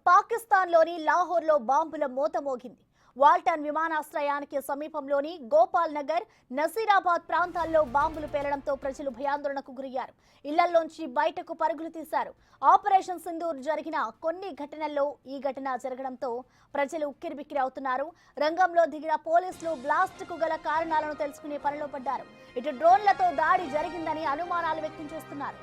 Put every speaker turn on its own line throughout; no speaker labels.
పాకిస్తాన్లోని లాహోర్లో బాంబుల మోత మోగింది. వాల్టన్ విమానాశ్రయానికి సమీపంలోని గోపాల్ నగర్, నసీరాబాద్ ప్రాంతాల్లో బాంబులు పేలడంతో ప్రజలు భయాందోళనకు గురయ్యారు. ఇళ్లలోంచి బయటకు పరుగులు తీశారు. ఆపరేషన్ సింధూర్ జరిగిన కొన్ని ఘటనల్లో ఈ ఘటన జరగడంతో ప్రజలు ఉక్కిరిబిక్కిరి అవుతున్నారు. రంగంలో దిగిన పోలీసులు బ్లాస్ట్ కు గల కారణాలను తెలుసుకునే పనిలో పడ్డారు. ఇటు డ్రోన్లతో దాడి జరిగిందని అనుమానాలు వ్యక్తం చేస్తున్నారు.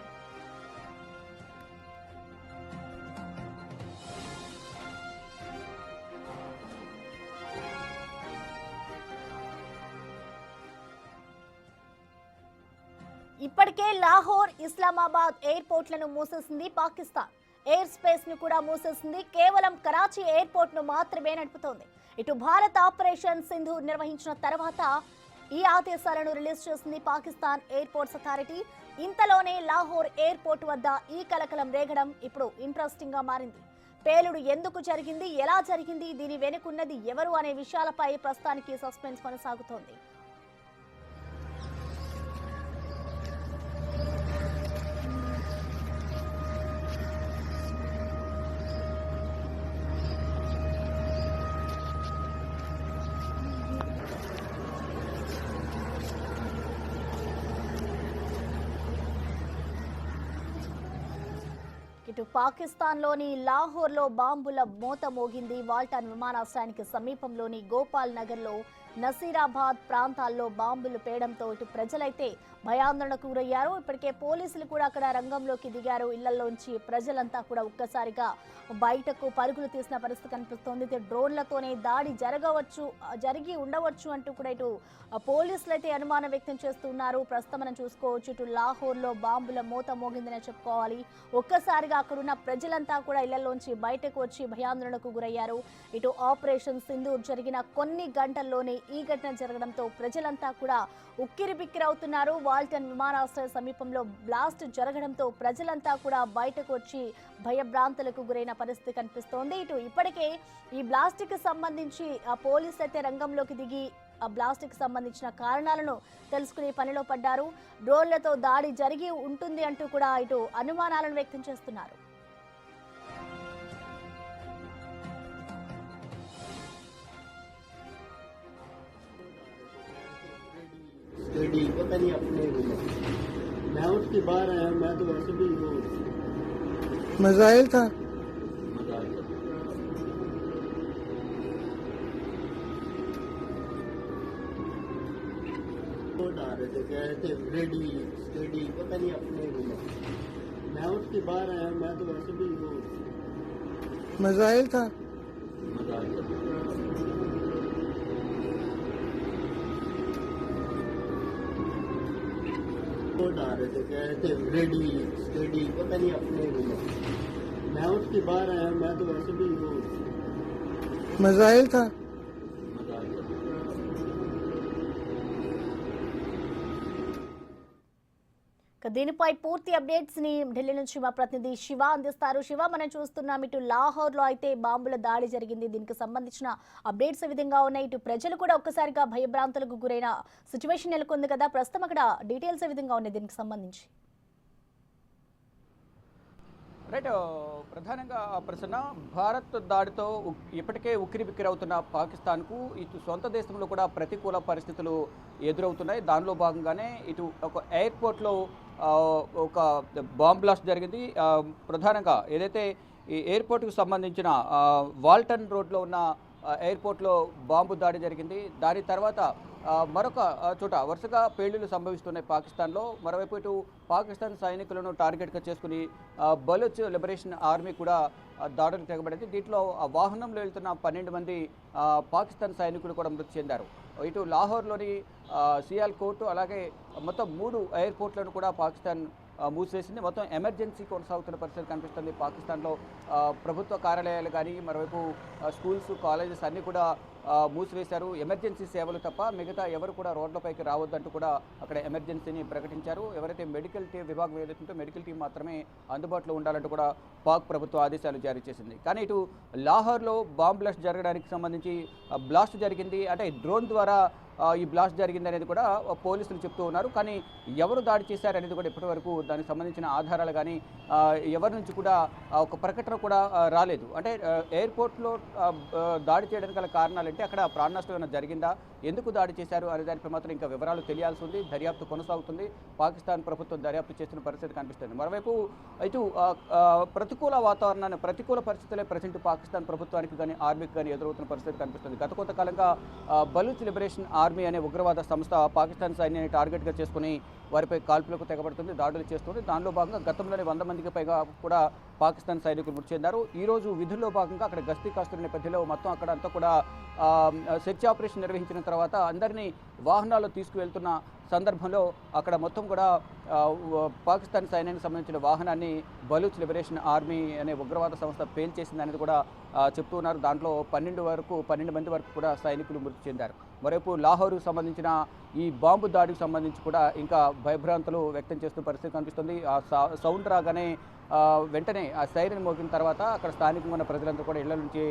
ఇప్పటికే లాహోర్, ఇస్లామాబాద్ ఎయిర్పోర్ట్లను మూసేసింది పాకిస్తాన్. ఎయిర్ స్పేస్ ను కూడా మూసేసింది. కేవలం కరాచీ ఎయిర్పోర్ట్ ను మాత్రమే నడుపుతోంది. ఇటు భారత్ ఆపరేషన్ సింధూర్ నిర్వహించిన తర్వాత ఈ ఆదేశాలను రిలీజ్ చేసింది పాకిస్తాన్ ఎయిర్పోర్ట్స్ అథారిటీ. ఇంతలోనే లాహోర్ ఎయిర్పోర్ట్ వద్ద ఈ కలకలం రేగడం ఇప్పుడు ఇంట్రెస్టింగ్ గా మారింది. పేలుడు ఎందుకు జరిగింది, ఎలా జరిగింది, దీని వెనుకున్నది ఎవరు అనే విషయాలపై ప్రస్తుతానికి సస్పెన్స్ కొనసాగుతోంది. ఇటు పాకిస్తాన్లోని లాహోర్లో బాంబుల మోత మోగింది. వాల్టన్ విమానాశ్రయానికి సమీపంలోని గోపాల్ నగర్లో, నసీరాబాద్ ప్రాంతాల్లో బాంబులు పేయడంతో ఇటు ప్రజలైతే భయాందోళనకు గురయ్యారు. ఇప్పటికే పోలీసులు కూడా అక్కడ రంగంలోకి దిగారు. ఇళ్లలోంచి ప్రజలంతా కూడా ఒక్కసారిగా బయటకు పరుగులు తీసిన పరిస్థితి కనిపిస్తోంది. ఇటు డ్రోన్లతోనే దాడి జరిగి ఉండవచ్చు అంటూ కూడా ఇటు పోలీసులు అయితే అనుమానం వ్యక్తం చేస్తున్నారు. ప్రస్తుతం మనం చూసుకోవచ్చు, ఇటు లాహోర్లో బాంబుల మోత మోగిందనే చెప్పుకోవాలి. ఒక్కసారిగా అక్కడున్న ప్రజలంతా కూడా ఇళ్లలోంచి బయటకు వచ్చి భయాందోళనకు గురయ్యారు. ఇటు ఆపరేషన్ సింధూర్ జరిగిన కొన్ని గంటల్లోనే ఈ ఘటన జరగడంతో ప్రజలంతా కూడా ఉక్కిరిబిక్కిరవుతున్నారు. వాల్టన్ విమానాశ్రయ సమీపంలో బ్లాస్ట్ జరగడంతో ప్రజలంతా కూడా బయటకు వచ్చి భయభ్రాంతులకు గురైన పరిస్థితి కనిపిస్తోంది. ఇటు ఇప్పటికే ఈ బ్లాస్ట్ కి సంబంధించి పోలీసులు అయితే రంగంలోకి దిగి ఆ బ్లాస్ట్ కి సంబంధించిన కారణాలను తెలుసుకునే పనిలో పడ్డారు. డ్రోన్లతో దాడి జరిగి ఉంటుంది అంటూ కూడా ఇటు అనుమానాలను వ్యక్తం చేస్తున్నారు.
पता नहीं अपने मैं उसके बाहर आया, मैं तो वैसे भी वो
मिसाइल था।
आ रहे थे, कह रहे थे रेडी स्टेडी, पता नहीं अपने मैं उसके बाहर आया, मैं तो वैसे भी वो
मिसाइल था।
आ रहे थे, कह रहे थे रेडी स्टेडी, पता नहीं अपने मैं उसके बाहर आया, मैं तो वैसे भी वो
मिसाइल था।
దీనిపై పూర్తి అప్డేట్స్ ని ఢిల్లీ నుంచి మా ప్రతినిధి శివ అందిస్తారు. శివ, మనం చూస్తున్నాం ఇటు లాహోర్ లో అయితే బాంబుల దాడి జరిగింది. దీనికి సంబంధించిన అప్డేట్స్ ఏ విధంగా ఉన్నాయి? ఇటు ప్రజలు కూడా ఒక్కసారిగా భయభ్రాంతులకు గురైన సిచ్యువేషన్ నెలకొంది కదా, ప్రస్తుతం అక్కడ డీటెయిల్స్ ఏ విధంగా ఉన్నాయి దీనికి సంబంధించి?
రైట్, ప్రధానంగా ప్రసన్న, భారత్ దాడితో ఇప్పటికే ఉక్కిరిబిక్కిరవుతున్న పాకిస్తాన్కు ఇటు సొంత దేశంలో కూడా ప్రతికూల పరిస్థితులు ఎదురవుతున్నాయి. దానిలో భాగంగానే ఇటు ఒక ఎయిర్పోర్ట్లో ఒక బాంబ్ బ్లాస్ట్ జరిగింది. ప్రధానంగా ఏదైతే ఈ ఎయిర్పోర్ట్కు సంబంధించిన వాల్టన్ రోడ్లో ఉన్న ఎయిర్పోర్ట్లో బాంబు దాడి జరిగింది. దాని తర్వాత మరొక చోట వరుసగా పేలుళ్లు సంభవిస్తున్నాయి పాకిస్తాన్లో. మరోవైపు ఇటు పాకిస్తాన్ సైనికులను టార్గెట్గా చేసుకుని బలూచ్ లిబరేషన్ ఆర్మీ కూడా దాడులు తెగబడింది. దీంట్లో వాహనంలో వెళ్తున్న 12 మంది పాకిస్తాన్ సైనికులు కూడా మృతి చెందారు. ఇటు లాహోర్లోని సియాల్ కోర్టు, అలాగే మొత్తం 3 ఎయిర్పోర్ట్లను కూడా పాకిస్తాన్ మూసివేసింది. మొత్తం ఎమర్జెన్సీ కొనసాగుతున్న పరిస్థితి కనిపిస్తుంది పాకిస్తాన్లో. ప్రభుత్వ కార్యాలయాలు కానీ, మరోవైపు స్కూల్స్, కాలేజెస్ అన్నీ కూడా మూసివేశారు. ఎమర్జెన్సీ సేవలు తప్ప మిగతా ఎవరు కూడా రోడ్లపైకి రావద్దంటూ కూడా అక్కడ ఎమర్జెన్సీని ప్రకటించారు. ఎవరైతే మెడికల్ టీం విభాగం ఏదైతే మెడికల్ టీం మాత్రమే అందుబాటులో ఉండాలంటూ కూడా పాక్ ప్రభుత్వం ఆదేశాలు జారీ చేసింది. కానీ ఇటు లాహోర్లో బాంబ్ బ్లాస్ట్ జరగడానికి సంబంధించి బ్లాస్ట్ జరిగింది అంటే డ్రోన్ ద్వారా ఈ బ్లాస్ట్ జరిగింది అనేది కూడా పోలీసులు చెప్తూ ఉన్నారు. కానీ ఎవరు దాడి చేశారనేది కూడా ఇప్పటివరకు దానికి సంబంధించిన ఆధారాలు కానీ ఎవరి నుంచి కూడా ఒక ప్రకటన కూడా రాలేదు. అంటే ఎయిర్పోర్ట్లో దాడి చేయడానికి గల కారణాలంటే అక్కడ ప్రాణ నష్టం ఏమైనా జరిగిందా, ఎందుకు దాడి చేశారు అనే దానిపై మాత్రం ఇంకా వివరాలు తెలియాల్సి ఉంది. దర్యాప్తు కొనసాగుతుంది. పాకిస్తాన్ ప్రభుత్వం దర్యాప్తు చేస్తున్న పరిస్థితి కనిపిస్తుంది. మరోవైపు ఇటు ప్రతికూల వాతావరణాన్ని ప్రతికూల పరిస్థితులే ప్రజెంట్ పాకిస్తాన్ ప్రభుత్వానికి కానీ ఆర్మీకి కానీ ఎదురవుతున్న పరిస్థితి కనిపిస్తుంది. గత కొంతకాలంగా బలూచ్ లిబరేషన్ ఆర్మీ అనే ఉగ్రవాద సంస్థ పాకిస్తాన్ సైన్యాన్ని టార్గెట్గా చేసుకుని వారిపై కాల్పులకు తెగబడుతుంది, దాడులు చేస్తుంది. దానిలో భాగంగా గతంలోనే 100 మందికి పైగా కూడా పాకిస్తాన్ సైనికులు మృతి చెందారు. ఈరోజు విధుల్లో భాగంగా అక్కడ గస్తీ కాస్తున్న నేపథ్యంలో మొత్తం అక్కడ అంతా కూడా సెర్చ్ ఆపరేషన్ నిర్వహించిన తర్వాత అందరినీ వాహనాల్లో తీసుకువెళ్తున్న సందర్భంలో అక్కడ మొత్తం కూడా పాకిస్తాన్ సైన్యానికి సంబంధించిన వాహనాన్ని బలూచ్ లిబరేషన్ ఆర్మీ అనే ఉగ్రవాద సంస్థ పేల్చేసింది అనేది కూడా చెప్తూ ఉన్నారు. దాంట్లో 12 మంది వరకు కూడా సైనికులు మృతి చెందారు. మరోవైపు లాహోర్కు సంబంధించిన ఈ బాంబు దాడికి సంబంధించి కూడా ఇంకా భయభ్రాంతులు వ్యక్తం చేస్తున్న పరిస్థితి కనిపిస్తుంది. ఆ సౌండ్ రాగానే వెంటనే ఆ సైరన్ మోగిన తర్వాత అక్కడ స్థానికంగా ఉన్న ప్రజలంతా కూడా ఇళ్ల నుంచి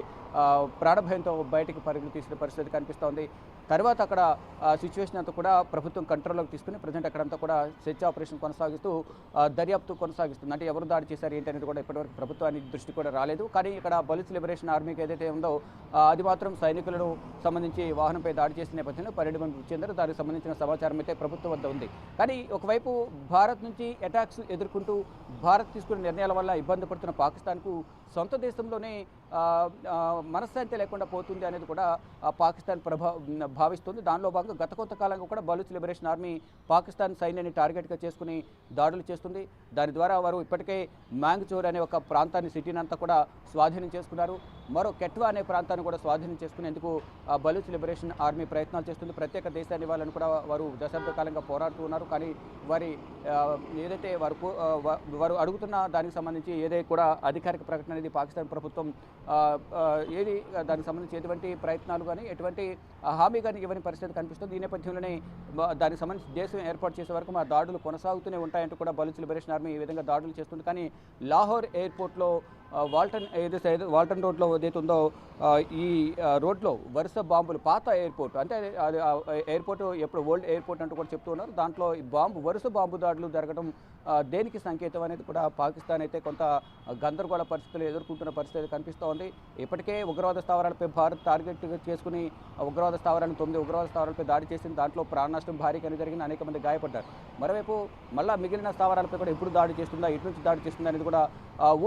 ప్రాణభయంతో బయటికి పరుగులు తీసిన పరిస్థితి కనిపిస్తోంది. తర్వాత అక్కడ సిచ్యువేషన్ అంతా కూడా ప్రభుత్వం కంట్రోల్లోకి తీసుకుని ప్రజెంట్ అక్కడంతా కూడా సెర్చ్ ఆపరేషన్ కొనసాగిస్తూ దర్యాప్తు కొనసాగిస్తుంది. అంటే ఎవరు దాడి చేశారు ఏంటి అనేది కూడా ఇప్పటివరకు ప్రభుత్వానికి దృష్టి కూడా రాలేదు. కానీ ఇక్కడ బలూచ్ లిబరేషన్ ఆర్మీకి ఏదైతే ఉందో అది మాత్రం సైనికులను సంబంధించి వాహనంపై దాడి చేసిన నేపథ్యంలో 12 మంది మృతి చెందారు. దానికి సంబంధించిన సమాచారం అయితే ప్రభుత్వం వద్ద ఉంది. కానీ ఒకవైపు భారత్ నుంచి అటాక్స్ ఎదుర్కొంటూ భారత్ తీసుకున్న నిర్ణయాల వల్ల ఇబ్బంది పడుతున్న పాకిస్తాన్కు సొంత దేశంలోనే మనశ్శాంతి లేకుండా పోతుంది అనేది కూడా పాకిస్తాన్ భావిస్తుంది. దానిలో భాగంగా గత కొంతకాలంగా కూడా బలూచ్ లిబరేషన్ ఆర్మీ పాకిస్తాన్ సైన్యాన్ని టార్గెట్గా చేసుకుని దాడులు చేస్తుంది. దాని ద్వారా వారు ఇప్పటికే మ్యాంగ్చోర్ అనే ఒక ప్రాంతాన్ని సిటీని అంతా కూడా స్వాధీనం చేసుకున్నారు. మరో కెట్వా అనే ప్రాంతాన్ని కూడా స్వాధీనం చేసుకునేందుకు బలూచ్ లిబరేషన్ ఆర్మీ ప్రయత్నాలు చేస్తుంది. ప్రత్యేక దేశాన్ని ఇవ్వాలని కూడా వారు దశాబ్ద కాలంగా పోరాడుతూ ఉన్నారు. కానీ వారి ఏదైతే వారు అడుగుతున్న దానికి సంబంధించి ఏదైతే కూడా అధికారిక ప్రకటన అనేది పాకిస్తాన్ ప్రభుత్వం ఏది దానికి సంబంధించి ఎటువంటి ప్రయత్నాలు కానీ ఎటువంటి హామీ కానీ ఇవ్వని పరిస్థితి కనిపిస్తుంది. ఈ నేపథ్యంలోనే దానికి సంబంధించి దేశం ఏర్పాటు చేసే వరకు మా దాడులు కొనసాగుతూనే ఉంటాయంటూ కూడా బలూచ్ లిబరేషన్ ఆర్మీ ఈ విధంగా దాడులు చేస్తుంది. కానీ లాహోర్ ఎయిర్పోర్ట్లో వాల్టన్ రోడ్లో ఏదైతే ఉందో ఈ రోడ్లో వరుస బాంబులు పాత ఎయిర్పోర్ట్ అంటే అది ఎయిర్పోర్ట్ ఎప్పుడు ఓల్డ్ ఎయిర్పోర్ట్ అంటూ కూడా చెప్తూ ఉన్నారు. దాంట్లో ఈ వరుస బాంబు దాడులు జరగడం దేనికి సంకేతం అనేది కూడా పాకిస్తాన్ అయితే కొంత గందరగోళ పరిస్థితులు ఎదుర్కొంటున్న పరిస్థితి కనిపిస్తూ ఉంది. ఇప్పటికే ఉగ్రవాద స్థావరాలపై భారత్ టార్గెట్ చేసుకుని ఉగ్రవాద స్థావరాలను 9 ఉగ్రవాద స్థావరాలపై దాడి చేసింది. దాంట్లో ప్రాణ నష్టం భారీగానే జరిగింది, అనేక మంది గాయపడ్డారు. మరోవైపు మళ్ళా మిగిలిన స్థావరాలపై కూడా ఎప్పుడు దాడి చేస్తుందా, ఎటు నుంచి దాడి చేస్తుందా అనేది కూడా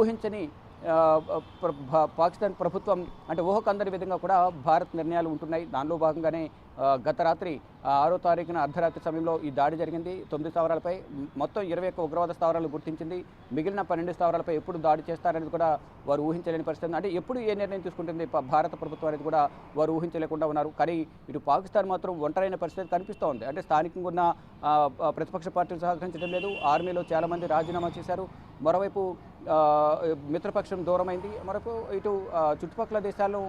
ఊహించని పాకిస్తాన్ ప్రభుత్వం అంటే ఊహకందని విధంగా కూడా భారత్ నిర్ణయాలు ఉంటున్నాయి. దానిలో భాగంగానే గత రాత్రి 6వ తారీఖున అర్ధరాత్రి సమయంలో ఈ దాడి జరిగింది. 9 స్థావరాలపై మొత్తం 21 ఉగ్రవాద స్థావరాలు గుర్తించింది. మిగిలిన 12 స్థావరాలపై ఎప్పుడు దాడి చేస్తారనేది కూడా వారు ఊహించలేని పరిస్థితి. అంటే ఎప్పుడు ఏ నిర్ణయం తీసుకుంటుంది భారత ప్రభుత్వం అనేది కూడా వారు ఊహించలేకుండా ఉన్నారు. కానీ ఇటు పాకిస్తాన్ మాత్రం ఒంటరైన పరిస్థితి కనిపిస్తూ ఉంది. అంటే స్థానికంగా ఉన్న ప్రతిపక్ష పార్టీలు సహకరించడం లేదు. ఆర్మీలో చాలామంది రాజీనామా చేశారు. మరోవైపు మిత్రపక్షం దూరమైంది. మరొక ఇటు చుట్టుపక్కల దేశాలను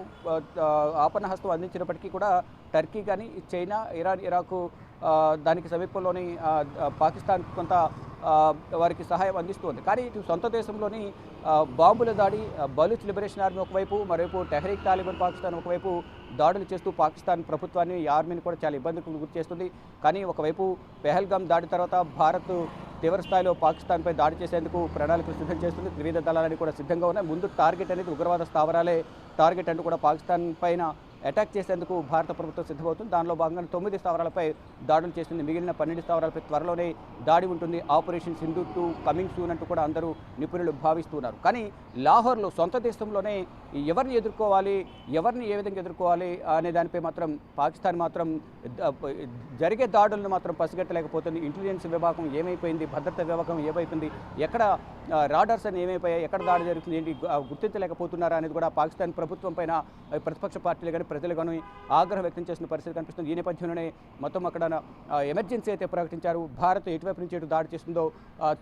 ఆపన్నహస్తం అందించినప్పటికీ కూడా టర్కీ కానీ చైనా, ఇరాన్, ఇరాకు దానికి సమీపంలోని పాకిస్తాన్ కొంత వారికి సహాయం అందిస్తుంది. కానీ ఇటు సొంత దేశంలోని బాంబుల దాడి బలూచ్ లిబరేషన్ ఆర్మీ ఒకవైపు, మరోవైపు టెహ్రీక్ తాలిబాన్ పాకిస్తాన్ ఒకవైపు దాడులు చేస్తూ పాకిస్తాన్ ప్రభుత్వాన్ని ఈ ఆర్మీని కూడా చాలా ఇబ్బందులకు గురి చేస్తుంది. కానీ ఒకవైపు పెహల్గాం దాడి తర్వాత భారత్ తీవ్ర స్థాయిలో పాకిస్తాన్పై దాడి చేసేందుకు ప్రణాళికలు సిద్ధం చేస్తుంది. త్రివిధ దళాలని కూడా సిద్ధంగా ఉన్నాయి. ముందు టార్గెట్ అనేది ఉగ్రవాద స్థావరాలే టార్గెట్ అంటూ కూడా పాకిస్తాన్ పైన అటాక్ చేసేందుకు భారత ప్రభుత్వం సిద్ధమవుతుంది. దానిలో భాగంగా 9 స్థావరాలపై దాడులు చేసింది. మిగిలిన 12 స్థావరాలపై త్వరలోనే దాడి ఉంటుంది. ఆపరేషన్ సింధూర్ 2 కమింగ్ సూన్ అంటూ కూడా అందరూ నిపుణులు భావిస్తున్నారు. కానీ లాహోర్లో సొంత దేశంలోనే ఎవరిని ఎదుర్కోవాలి, ఎవరిని ఏ విధంగా ఎదుర్కోవాలి అనే దానిపై మాత్రం పాకిస్తాన్ మాత్రం జరిగే దాడులను మాత్రం పసిగట్టలేకపోతుంది. ఇంటెలిజెన్స్ విభాగం ఏమైపోయింది, భద్రతా విభాగం ఏమైపోయింది, ఎక్కడ రాడార్స్ అని ఏమైపోయాయి, ఎక్కడ దాడి జరుగుతుంది ఏంటి గుర్తించలేకపోతున్నారా అనేది కూడా పాకిస్తాన్ ప్రభుత్వం పైన ప్రతిపక్ష పార్టీలు కానీ ప్రజలు కానీ ఆగ్రహం వ్యక్తం చేసిన పరిస్థితి కనిపిస్తుంది. ఈ నేపథ్యంలోనే మొత్తం అక్కడ ఎమర్జెన్సీ అయితే ప్రకటించారు. భారత్ ఎటువైపు నుంచి ఎటు దాడి చేస్తుందో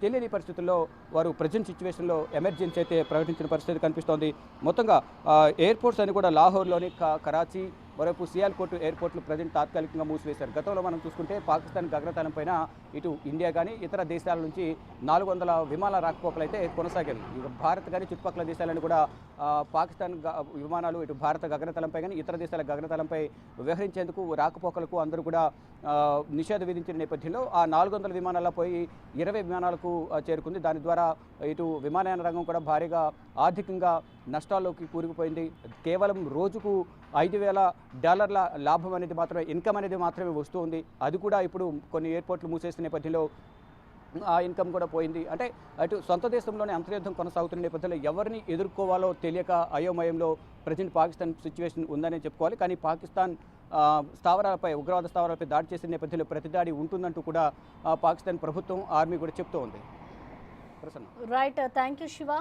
తెలియని పరిస్థితుల్లో వారు ప్రజెంట్ సిచ్యువేషన్లో ఎమర్జెన్సీ అయితే ప్రకటించిన పరిస్థితి కనిపిస్తోంది. మొత్తంగా ఎయిర్పోర్ట్స్ అని కూడా లాహోర్లోని, కరాచీ, మరోవైపు సియాల్కోట్ ఎయిర్పోర్ట్లు ప్రజెంట్ తాత్కాలికంగా మూసివేశారు. గతంలో మనం చూసుకుంటే పాకిస్తాన్ గగనతలం పైన ఇటు ఇండియా కానీ ఇతర దేశాల నుంచి 400 విమానాల రాకపోకలు అయితే కొనసాగేవి. ఇక భారత్ కానీ చుట్టుపక్కల దేశాలను కూడా పాకిస్తాన్ విమానాలు ఇటు భారత గగనతలంపై కానీ ఇతర దేశాల గగనతలంపై వ్యవహరించేందుకు రాకపోకలకు అందరూ కూడా నిషేధం విధించిన నేపథ్యంలో ఆ 400 విమానాల్లో పోయి 20 విమానాలకు చేరుకుంది. దాని ద్వారా ఇటు విమానయాన రంగం కూడా భారీగా ఆర్థికంగా నష్టాల్లోకి కూరుకుపోయింది. కేవలం రోజుకు $5,000 లాభం అనేది మాత్రమే, ఇన్కమ్ అనేది మాత్రమే వస్తూ ఉంది. అది కూడా ఇప్పుడు కొన్ని ఎయిర్పోర్ట్లు మూసేసిన నేపథ్యంలో ఆ ఇన్కమ్ కూడా పోయింది. అంటే అటు సొంత దేశంలోనే అంతర్యుద్ధం కొనసాగుతున్న నేపథ్యంలో ఎవరిని ఎదుర్కోవాలో తెలియక అయోమయంలో ప్రజెంట్ పాకిస్తాన్ సిచ్యువేషన్ ఉందని చెప్పుకోవాలి. కానీ పాకిస్తాన్ స్థావరాలపై, ఉగ్రవాద స్థావరాలపై దాడి చేసిన నేపథ్యంలో ప్రతిదాడి ఉంటుందంటూ కూడా పాకిస్తాన్ ప్రభుత్వం, ఆర్మీ కూడా చెప్తూ ఉంది. Prasanna.
Right, thank you Shiva.